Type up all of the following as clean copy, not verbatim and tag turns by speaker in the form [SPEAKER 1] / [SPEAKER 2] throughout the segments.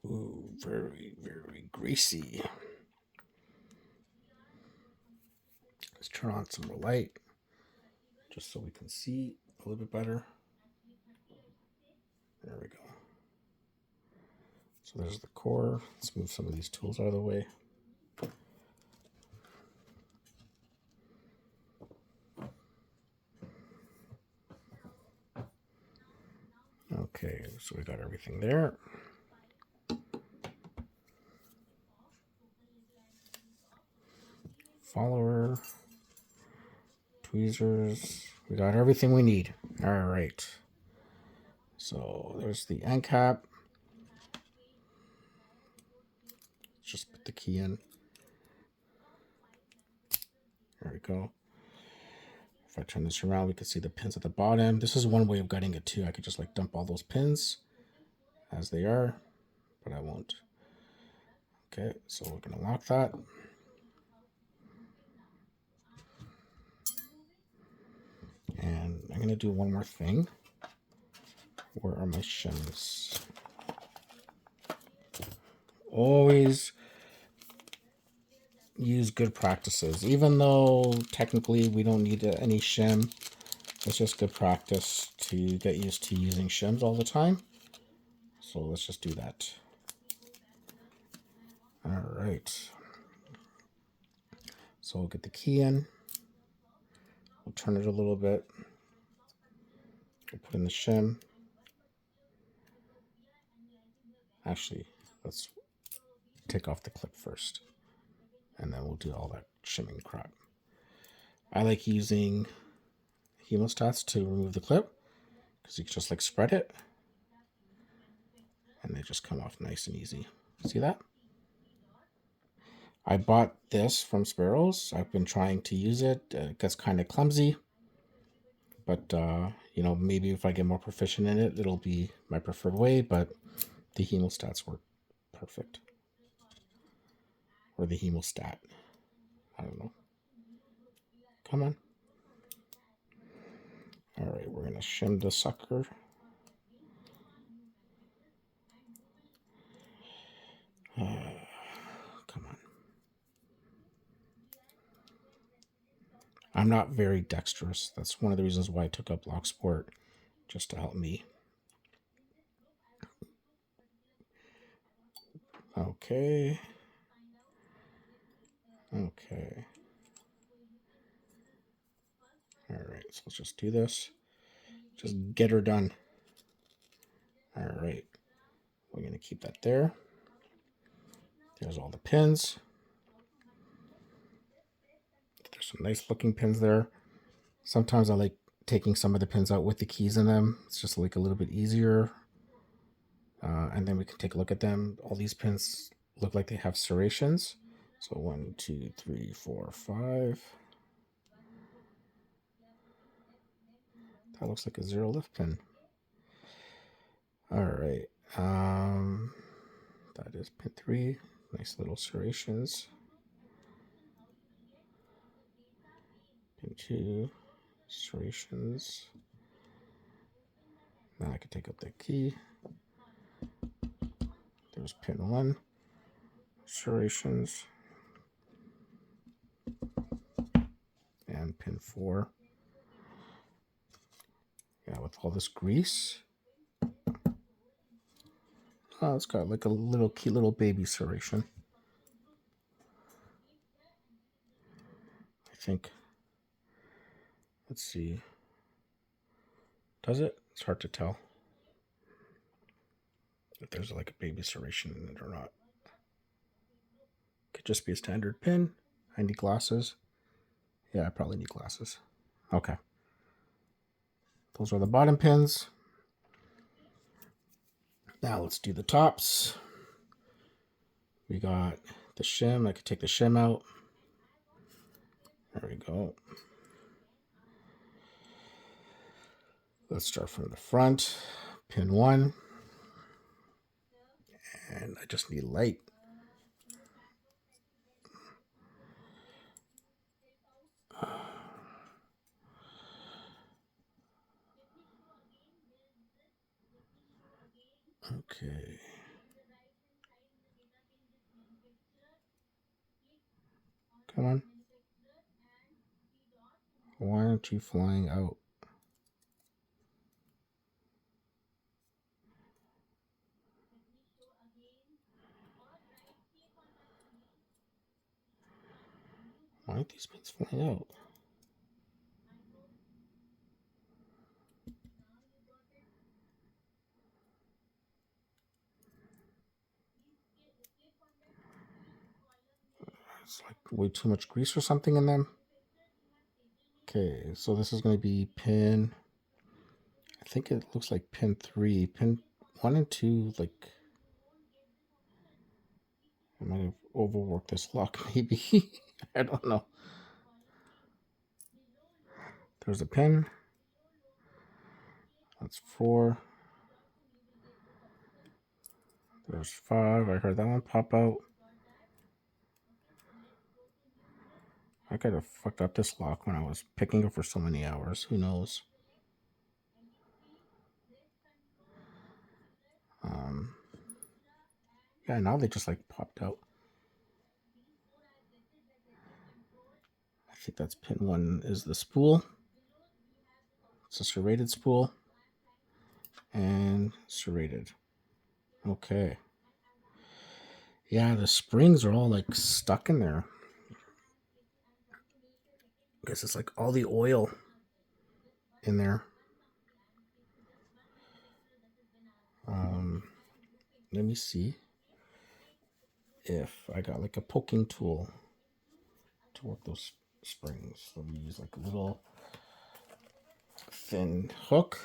[SPEAKER 1] Ooh, very, very greasy. Let's turn on some more light just so we can see a little bit better. There we go. So there's the core. Let's move some of these tools out of the way. Okay, so we got everything there. Follower, tweezers, we got everything we need. All right. So there's the end cap. Just put the key in. There we go. If I turn this around, we can see the pins at the bottom. This is one way of getting it too. I could just like dump all those pins as they are, but I won't. Okay, so we're gonna lock that. And I'm gonna do one more thing. Where are my shims? Always use good practices. Even though technically we don't need any shim, it's just good practice to get used to using shims all the time. So let's just do that. All right. So we'll get the key in. We'll turn it a little bit. We'll put in the shim. Actually, let's take off the clip first, and then we'll do all that shimming crap. I like using hemostats to remove the clip because you can just like spread it and they just come off nice and easy. See that? I bought this from Sparrows. I've been trying to use it. It gets kind of clumsy, but you know, maybe if I get more proficient in it, it'll be my preferred way, but the hemostats work perfect. Or the hemostat. I don't know. Come on. All right, we're gonna shim the sucker. Come on. I'm not very dexterous. That's one of the reasons why I took up block sport, just to help me. Okay. Okay. All right, so let's just do this. Just get her done. All right. We're going to keep that there. There's all the pins. There's some nice looking pins there. Sometimes I like taking some of the pins out with the keys in them. It's just like a little bit easier. And then we can take a look at them. All these pins look like they have serrations. So 1, 2, 3, 4, 5. That looks like a 0 lift pin. All right. That is pin 3. Nice little serrations. Pin 2, serrations. Now I can take out the key. There's pin 1, serrations. And pin 4. Yeah, with all this grease. Oh, it's got like a little cute little baby serration. I think. Let's see. Does it? It's hard to tell if there's like a baby serration in it or not. Could just be a standard pin. I need glasses. Yeah, I probably need glasses. Okay. Those are the bottom pins. Now let's do the tops. We got the shim. I could take the shim out. There we go. Let's start from the front. Pin 1. And I just need light. Okay. Come on. Why aren't you flying out? Why aren't these pins flying out? It's like way too much grease or something in them. Okay, so this is going to be pin, I think it looks like pin 3. Pin 1 and 2, like, I might have overworked this lock maybe. I don't know. There's a pin. That's 4. There's 5. I heard that one pop out. I could have fucked up this lock when I was picking it for so many hours. Who knows? Yeah, now they just like popped out. I think that's pin 1 is the spool. It's a serrated spool. And serrated. Okay. Yeah, the springs are all like stuck in there. I guess it's like all the oil in there. Let me see if I got like a poking tool to work those springs. Let me use like a little thin hook.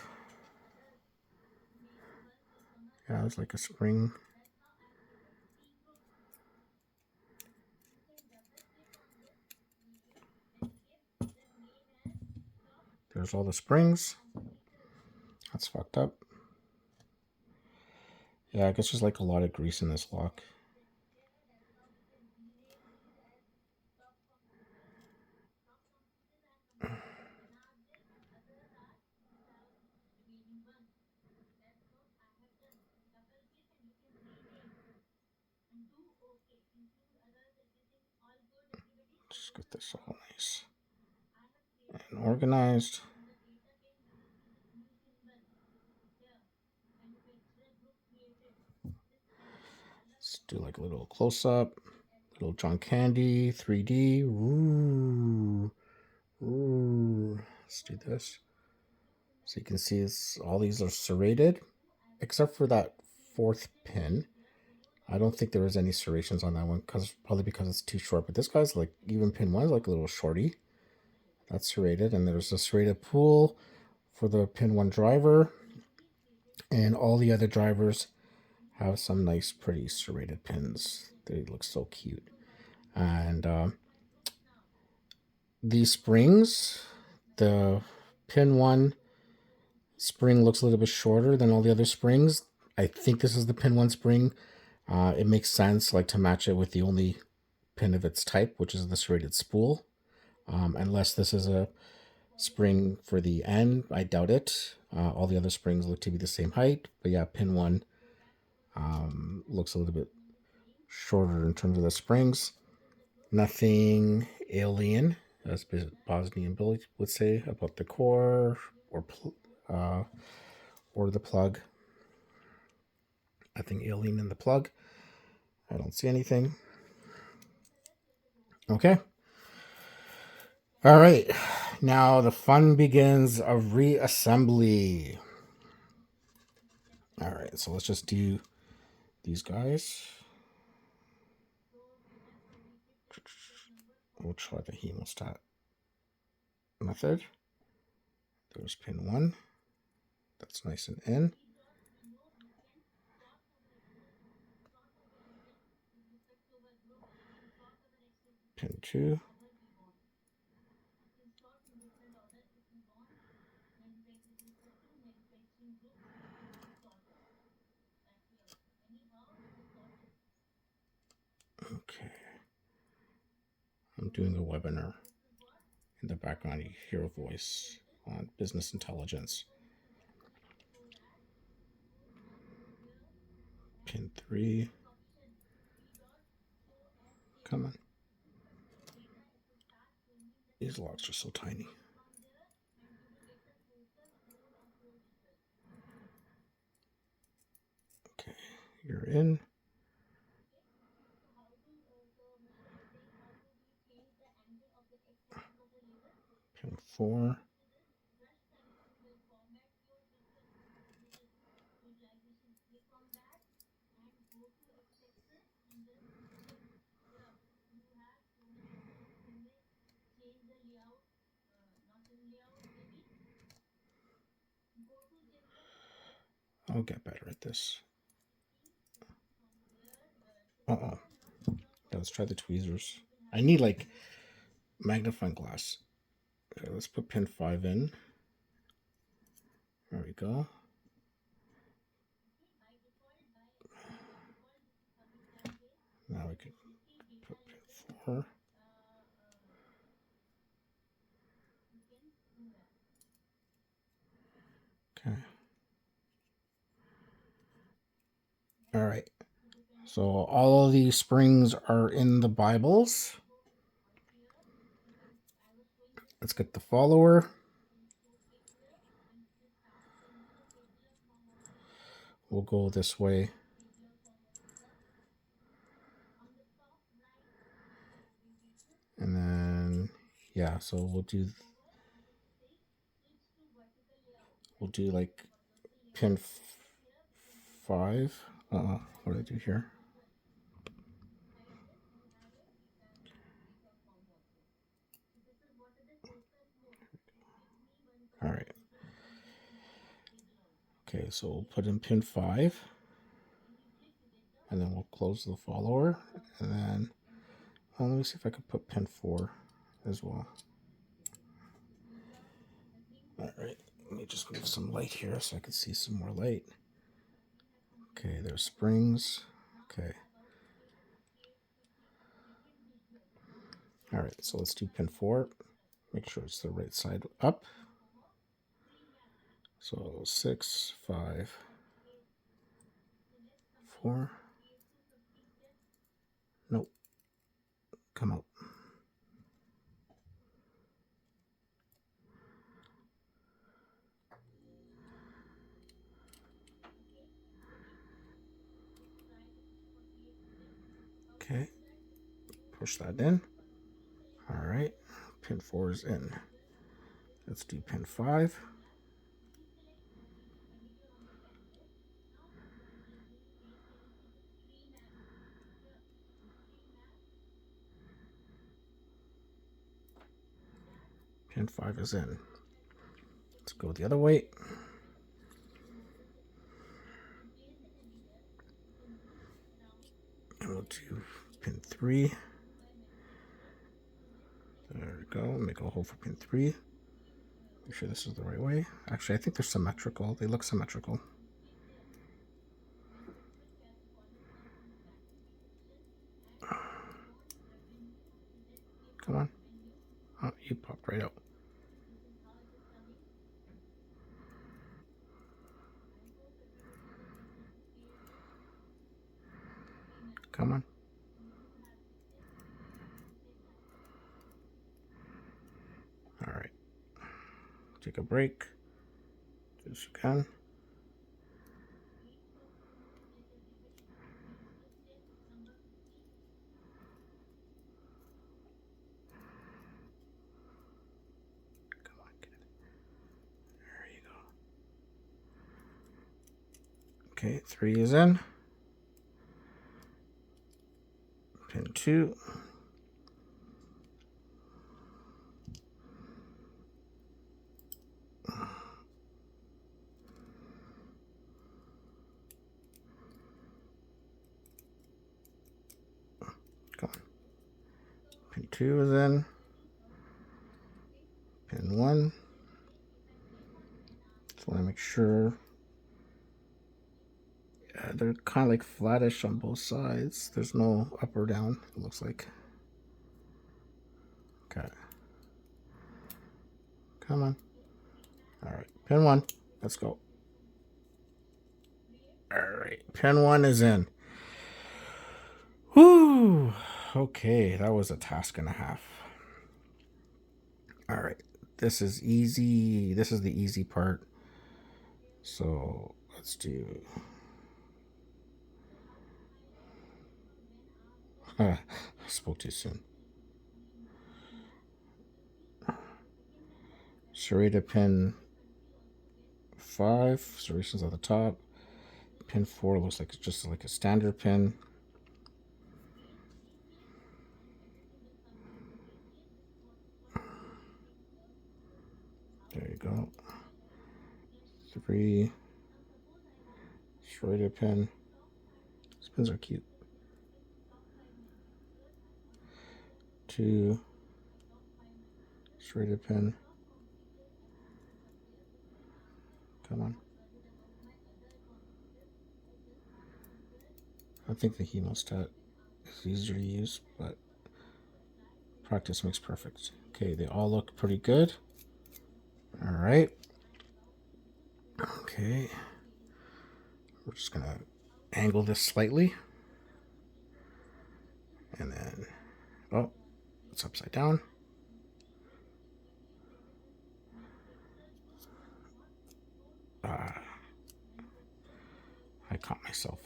[SPEAKER 1] Yeah, it's like a spring. There's all the springs. That's fucked up. Yeah, I guess there's like a lot of grease in this lock. Just get this all nice and organized. Let's do like a little close up, little John Candy 3D. Ooh, ooh. Let's do this. So you can see it's, all these are serrated, except for that 4th pin. I don't think there was any serrations on that one, probably because it's too short. But this guy's like, even pin 1 is like a little shorty. That's serrated, and there's a serrated pool for the pin 1 driver, and all the other drivers have some nice pretty serrated pins. They look so cute. And these springs, the pin 1 spring looks a little bit shorter than all the other springs. I think this is the pin 1 spring. It makes sense, like, to match it with the only pin of its type, which is the serrated spool. Unless this is a spring for the end, I doubt it. All the other springs look to be the same height, but yeah, pin 1 looks a little bit shorter in terms of the springs. Nothing alien, as Bosnian Billy would say, about the core or the plug. Nothing alien in the plug. I don't see anything. Okay. All right. Now the fun begins of reassembly. All right. So let's just do these guys. We'll try the hemostat method. There's pin 1. That's nice and in. Pin 2. Okay. I'm doing a webinar. In the background, you hear a voice on business intelligence. Pin 3. Come on. These locks are so tiny. Okay, you're in. Pin 4. I'll get better at this. Uh-oh. Let's try the tweezers. I need like magnifying glass. Okay, let's put pin 5 in. There we go. Now we can put pin 4. Okay. All right. So all of these springs are in the Bibles. Let's get the follower. We'll go this way. And then, yeah, so we'll do like pin 5. What did I do here? All right. Okay, so we'll put in pin 5. And then we'll close the follower. And then, well, let me see if I can put pin 4 as well. All right, let me just move some light here so I can see some more light. Okay, there's springs. Okay. All right, so let's do pin 4. Make sure it's the right side up. So 6, 5, 4. Nope. Come out. Okay. Push that in. All right. Pin 4 is in. Let's do pin 5. Pin 5 is in. Let's go the other way. And we'll do pin 3. There we go. Make a hole for pin 3. Make sure this is the right way. Actually, I think they're symmetrical. They look symmetrical. Come on. Oh, you popped right out. Come on. All right. Take a break. Do this again. Come on, get it. There you go. Okay, 3 is in. Pin 2. Come on. Pin 2 is in. Pin 1. Just want to make sure. Yeah, they're kind of like flattish on both sides. There's no up or down, it looks like. Okay. Come on. All right, pin 1. Let's go. All right, pin 1 is in. Whew. Okay, that was a task and a half. All right, this is easy. This is the easy part. So let's do. I spoke too soon. Serrated pin 5, serrations at the top. Pin 4 looks like it's just like a standard pin. There you go. 3 serrated pin. These pins are cute. 2 serrated pin. Come on. I think the hemostat is easier to use, but practice makes perfect. Okay, they all look pretty good. All right. Okay. We're just gonna angle this slightly. And then, oh, it's upside down. I caught myself.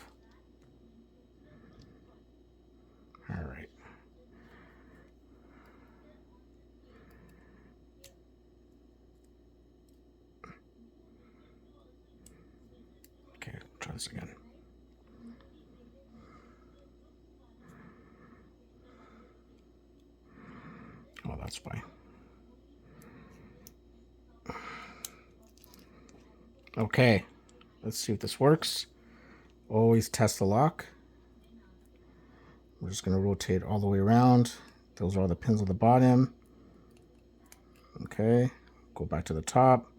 [SPEAKER 1] All right. Okay, try this again. Oh, that's fine. Okay, let's see if this works. Always test the lock. We're just going to rotate all the way around. Those are all the pins on the bottom. Okay, go back to the top.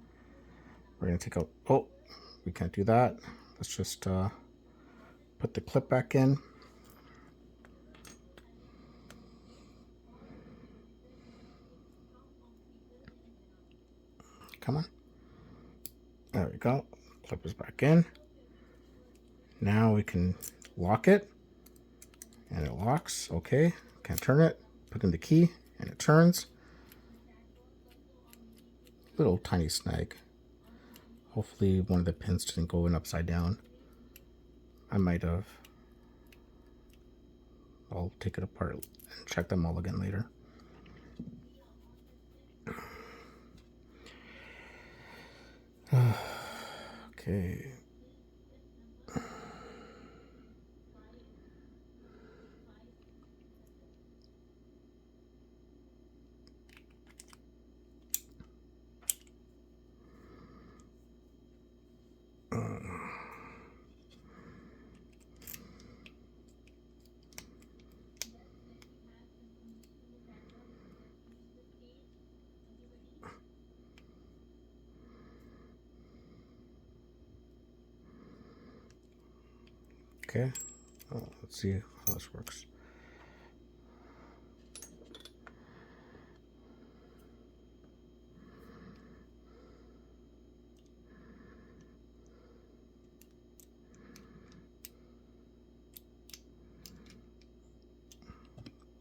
[SPEAKER 1] We're going to take out, oh, we can't do that. Let's just put the clip back in. Come on. There we go. Clip is back in. Now we can lock it. And it locks. Okay. Can't turn it. Put in the key and it turns. Little tiny snag. Hopefully one of the pins didn't go in upside down. I might have. I'll take it apart and check them all again later. Okay. Okay, let's see how this works.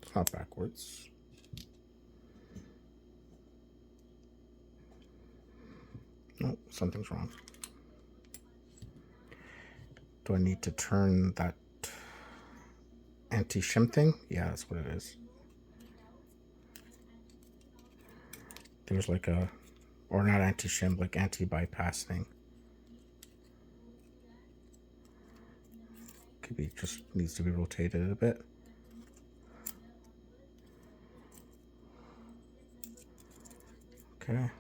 [SPEAKER 1] It's not backwards. No, something's wrong. Do I need to turn that anti-shim thing? Yeah, that's what it is. There's like a, or not anti-shim, like anti-bypass thing. Could be, just needs to be rotated a bit. Okay.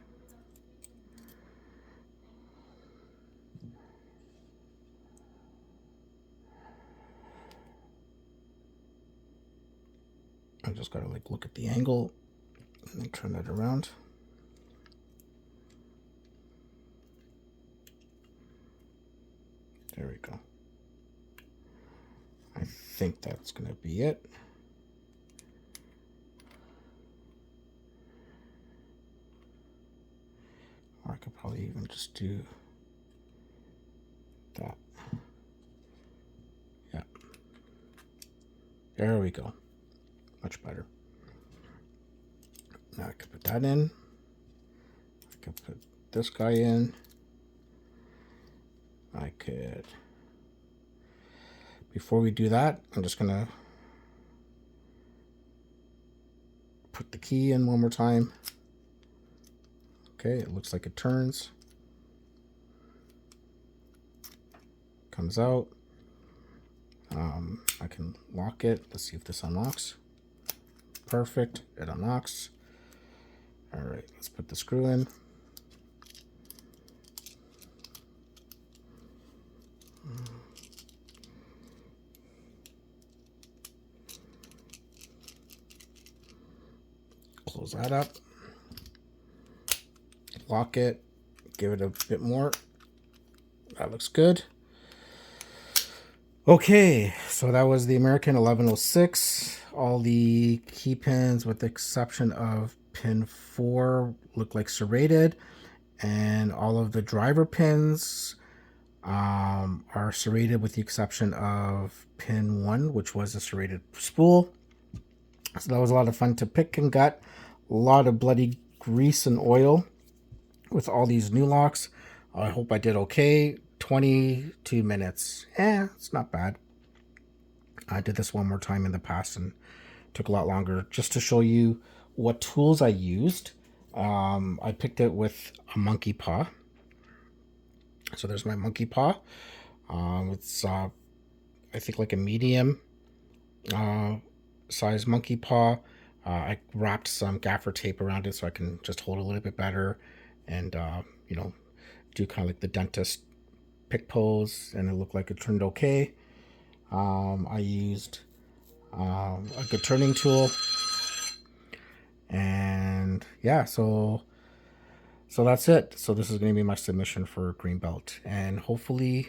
[SPEAKER 1] I just gotta like look at the angle and then turn that around. There we go. I think that's gonna be it. Or I could probably even just do that. Yeah. There we go. Much better. Now I can put that in. could put this guy in. I could, before we do that, I'm just gonna put the key in one more time. Okay, it looks like it turns. Comes out. I can lock it. Let's see if this unlocks. Perfect, it unlocks. All right, let's put the screw in. Close that up. Lock it. Give it a bit more. That looks good. Okay, so that was the American 1106. All the key pins, with the exception of pin 4, look like serrated, and all of the driver pins are serrated with the exception of pin 1, which was a serrated spool. So that was a lot of fun to pick and gut. A lot of bloody grease and oil with all these new locks. I hope I did okay. 22 minutes. It's not bad. I did this one more time in the past and took a lot longer. Just to show you what tools I used, I picked it with a monkey paw. So there's my monkey paw. It's I think like a medium size monkey paw. I wrapped some gaffer tape around it so I can just hold it a little bit better, and do kind of like the dentist pick pose, and it looked like it turned okay. I used a good turning tool, and yeah, so that's it. So this is going to be my submission for Green Belt, and hopefully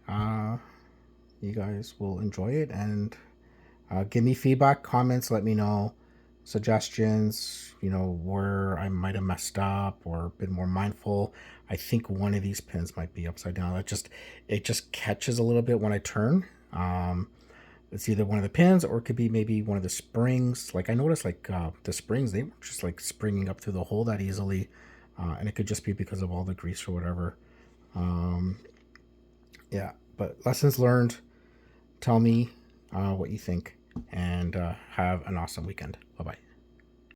[SPEAKER 1] you guys will enjoy it, and give me feedback, comments, let me know, suggestions, where I might have messed up or been more mindful. I think one of these pins might be upside down. It just catches a little bit when I turn. It's either one of the pins, or it could be maybe one of the springs. Like I noticed, like the springs, they were just like springing up through the hole that easily, and it could just be because of all the grease or whatever. Yeah, but lessons learned. Tell me what you think, and have an awesome weekend. Bye bye.